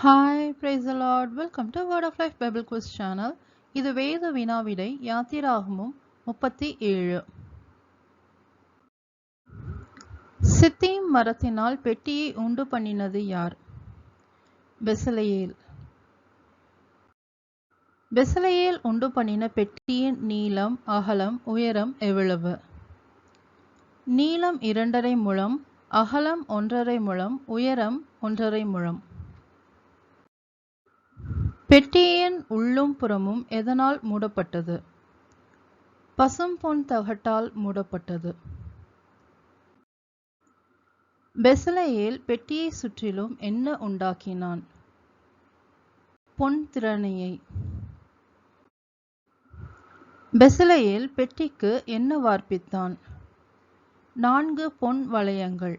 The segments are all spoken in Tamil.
Hi, praise the Lord. Welcome to Word of Life Bible Quiz channel. இது வேத வினாவிடை யாத்திராகமம் 37. சித்தீம் மரத்தினால் பெட்டியை உண்டு பண்ணினது யார்? பெசலெயேல். பெசலெயேல் உண்டு பண்ணின பெட்டியின் நீளம், அகலம், உயரம் எவ்வளவு? நீளம் 2.5 முழம், அகலம் 1.5 முழம், உயரம் 1.5 முழம். பெட்டியின் உள்ளும் புறமும் எதனால் மூடப்பட்டது? பசும் பொன் தகட்டால் மூடப்பட்டது. பெசலெயேல் பெட்டியை சுற்றிலும் என்ன உண்டாக்கினான்? பொன் திறனையை. பெசலெயேல் பெட்டிக்கு என்ன வார்ப்பித்தான்? 4 பொன் வளையங்கள்.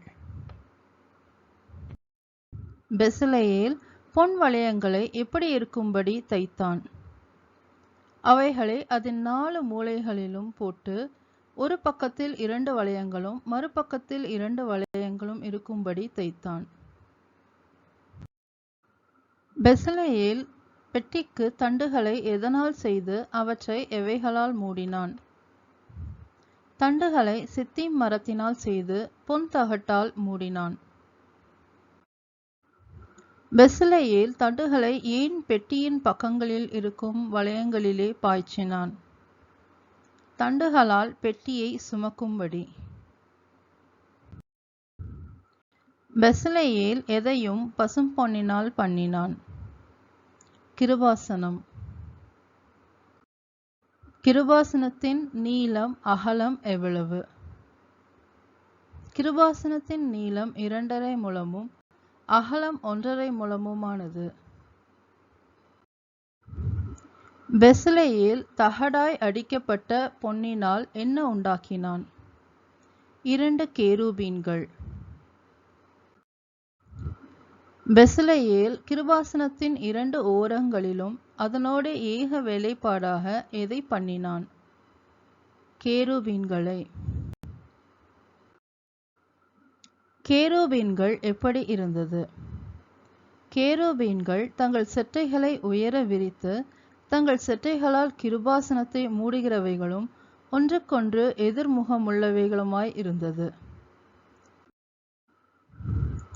பெசலெயேல் பொன் வளையங்களை எப்படி இருக்கும்படி தைத்தான்? அவைகளை அதன் 4 மூலைகளிலும் போட்டு ஒரு பக்கத்தில் 2 வளையங்களும் மறுபக்கத்தில் 2 வளையங்களும் இருக்கும்படி தைத்தான். பெசலெயேல் பெட்டிக்கு தண்டுகளை எதனால் செய்து அவற்றை எவைகளால் மூடினான்? தண்டுகளை சித்தீம் மரத்தினால் செய்து பொன் தகட்டால் மூடினான். பெசலெயேல் தண்டுகளை ஏன் பெட்டியின் பக்கங்களில் இருக்கும் வளையங்களிலே பாய்ச்சினான்? தண்டுகளால் பெட்டியை சுமக்கும்படி. பெசலெயேல் எதையும் பசும் பொன்னினால் பண்ணினான்? கிருபாசனம். கிருபாசனத்தின் நீளம், அகலம் எவ்வளவு? கிருபாசனத்தின் நீளம் 2.5 முழமும் அகலம் 1.5 முழமுமானது. பெசலெயேல் தகடாய் அடிக்கப்பட்ட பொன்னினால் என்ன உண்டாக்கினான்? 2 கேருபீன்கள். பெசலெயேல் கிருபாசனத்தின் 2 ஓரங்களிலும் அதனோடு ஏக வேலைப்பாடாக எதை பண்ணினான்? கேருபீன்களை. கேருபீன்கள் எப்படி இருந்தது? கேருபீன்கள் தங்கள் செட்டைகளை உயர விரித்து தங்கள் செட்டைகளால் கிருபாசனத்தை மூடுகிறவைகளும் ஒன்றுக்கொன்று எதிர்முகமுள்ளவைகளுமாய் இருந்தது.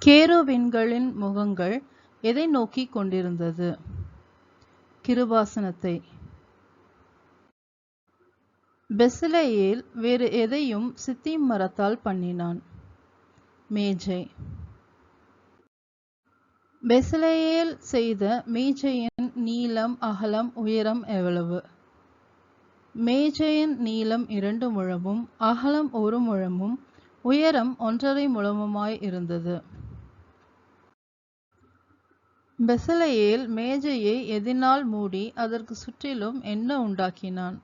கேருபீன்களின் முகங்கள் எதை நோக்கி கொண்டிருந்தது? கிருபாசனத்தை. பெசலெயேல் வேறு எதையும் சித்தீம் மரத்தால் பண்ணினான்? மேஜை. பெசலெயேல் செய்த மேஜையின் நீளம், அகலம், உயரம் எவ்வளவு? மேஜையின் நீளம் 2 முழமும் அகலம் 1 முழமும் உயரம் 1.5 முழமுமாய் இருந்தது. பெசலெயேல் மேஜையை எதினால் மூடி அதற்கு சுற்றிலும் என்ன உண்டாக்கினான்?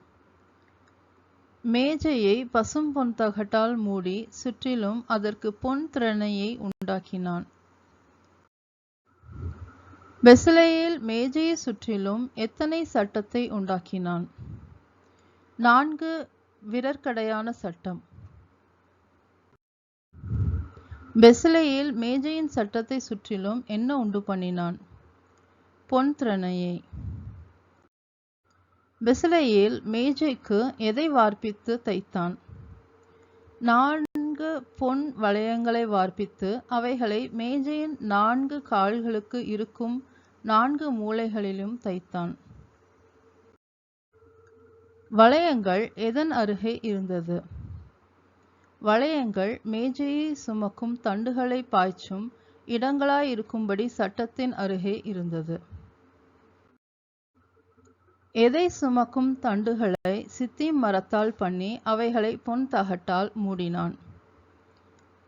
மேஜையை பசும் பொன் தகட்டால் மூடி சுற்றிலும் அதற்கு பொன் திறனையை உண்டாக்கினான். பெசலெயேல் மேஜையை சுற்றிலும் எத்தனை சட்டத்தை உண்டாக்கினான்? 4 விரற்கடையான சட்டம். பெசலெயேல் மேஜையின் சட்டத்தை சுற்றிலும் என்ன உண்டு பண்ணினான்? பொன் திறனையை. பெசலெயேல் மேஜைக்கு எதை வார்ப்பித்து தைத்தான்? 4 பொன் வளையங்களை வார்ப்பித்து அவைகளை மேஜையின் 4 கால்களுக்கு இருக்கும் 4 மூலைகளிலும் தைத்தான். வளையங்கள் எதன் அருகே இருந்தது? வளையங்கள் மேஜையை சுமக்கும் தண்டுகளை பாய்ச்சும் இடங்களாயிருக்கும்படி சட்டத்தின் அருகே இருந்தது. எதை சுமக்கும் தண்டுகளை சித்தீம் மரத்தால் பண்ணி அவைகளை பொன் தகட்டால் மூடினான்?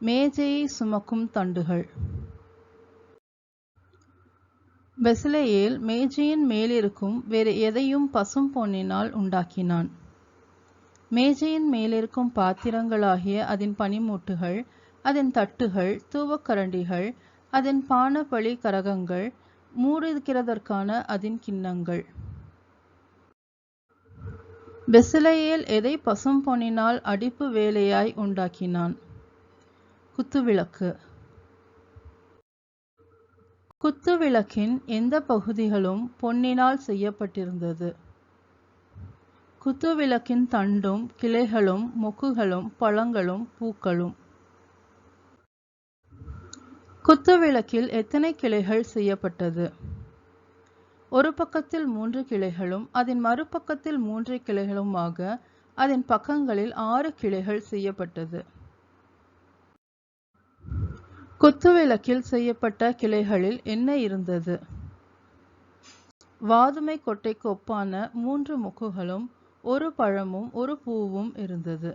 மேஜையை சுமக்கும் தண்டுகள். பெசலெயேல் மேஜையின் மேலிருக்கும் வேறு எதையும் பசும் பொன்னினால் உண்டாக்கினான்? மேஜையின் மேலிருக்கும் பாத்திரங்களாகிய அதன் பனிமூட்டுகள், அதன் தட்டுகள், தூவக்கரண்டிகள், அதன் பானபலி கரகங்கள், மூடுகிறதற்கான அதன் கிண்ணங்கள். பெசலெயேல் எதை பசும் பொன்னினால் அடிப்பு வேலையாய் உண்டாக்கினான்? குத்துவிளக்கு. குத்துவிளக்கின் எந்த பகுதிகளும் பொன்னினால் செய்யப்பட்டிருந்தது? குத்துவிளக்கின் தண்டும் கிளைகளும் மொக்குகளும் பழங்களும் பூக்களும். குத்துவிளக்கில் எத்தனை கிளைகள் செய்யப்பட்டது? ஒரு பக்கத்தில் 3 கிளைகளும் அதன் மறுபக்கத்தில் 3 கிளைகளுமாக அதன் பக்கங்களில் 6 கிளைகள் செய்யப்பட்டது. குத்துவிளக்கில் செய்யப்பட்ட கிளைகளில் என்ன இருந்தது? வாதுமை கொட்டைக்கு ஒப்பான 3 மொக்குகளும் 1 பழமும் 1 பூவும் இருந்தது.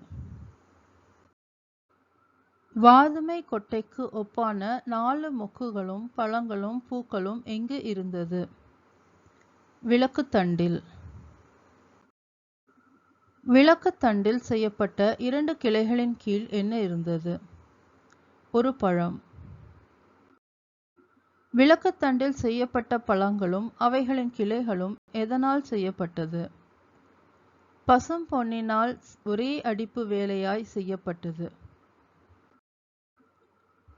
வாதுமை கொட்டைக்கு ஒப்பான 4 மொக்குகளும் பழங்களும் பூக்களும் எங்கு இருந்தது? விளக்குத்தண்டில். விளக்குத்தண்டில் செய்யப்பட்ட 2 கிளைகளின் கீழ் என்ன இருந்தது? ஒரு பழம். விளக்குத்தண்டில் செய்யப்பட்ட பழங்களும் அவைகளின் கிளைகளும் எதனால் செய்யப்பட்டது? பசும் பொன்னினால் ஒரே அடிப்பு வேலையாய் செய்யப்பட்டது.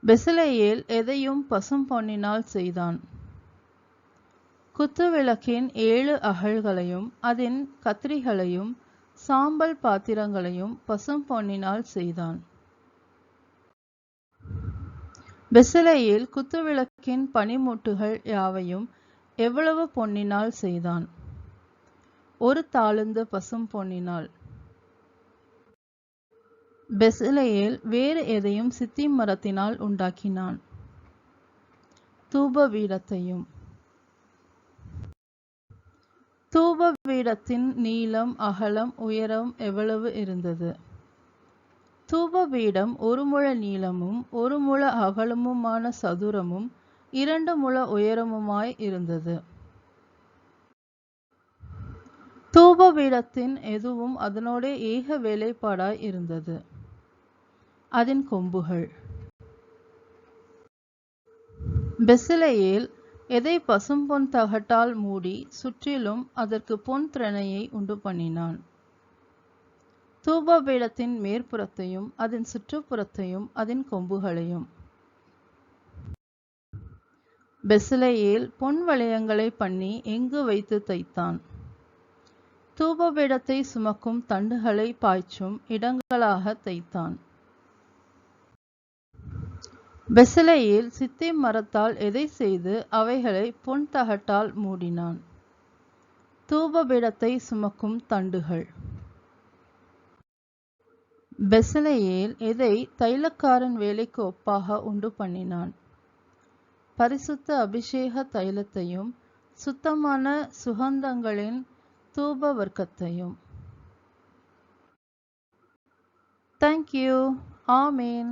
பெசலெயேல் எதையும் பசும் பொன்னினால் செய்தான்? குத்துவிளக்கின் 7 அகல்களையும் அதன் கத்திரிகளையும் சாம்பல் பாத்திரங்களையும் பசும் பொன்னினால் செய்தான். பெசலெயேல் குத்துவிளக்கின் பனிமுட்டுகள் யாவையும் எவ்வளவு பொன்னினால் செய்தான்? 1 தாலந்து பசும் பொன்னினால். பெசலெயேல் வேறு எதையும் சித்தி மரத்தினால் உண்டாக்கினான்? தூபபீடத்தையும். தூபபீடத்தின் நீளம் அகலம் உயரம் எவ்வளவு இருந்தது? தூபபீடம் 1 முழ நீளமும் 1 முழ அகலமுமான சதுரமும் 2 முழ உயரமுமாய் இருந்தது. தூபபீடத்தின் எதுவும் அதனோட ஏக வேலைப்பாடாய் இருந்தது. அதன் கொம்புகள். பெசலெயேல் எதை பசும்பொன் தகட்டால் மூடி சுற்றிலும் அதற்கு பொன் திரணையை உண்டு பண்ணினான்? தூபபீடத்தின் மேற்புறத்தையும் அதன் சுற்றுப்புறத்தையும் அதன் கொம்புகளையும். பெசலெயேல் பொன் வளையங்களை பண்ணி எங்கு வைத்து தைத்தான்? தூபபீடத்தை சுமக்கும் தண்டுகளை பாய்ச்சும் இடங்களாக தைத்தான். பெசலெயேல் சித்திம் மரத்தால் எதை செய்து அவைகளை பொன் தகட்டால் மூடினான்? தூபபீடத்தை சுமக்கும் தண்டுகள். பெசலெயேல் எதை தைலக்காரன் வேலைக்கு ஒப்பாக உண்டு பண்ணினான்? பரிசுத்த அபிஷேக தைலத்தையும் சுத்தமான சுகந்தங்களின் தூப வர்க்கத்தையும். Thank you. Amen.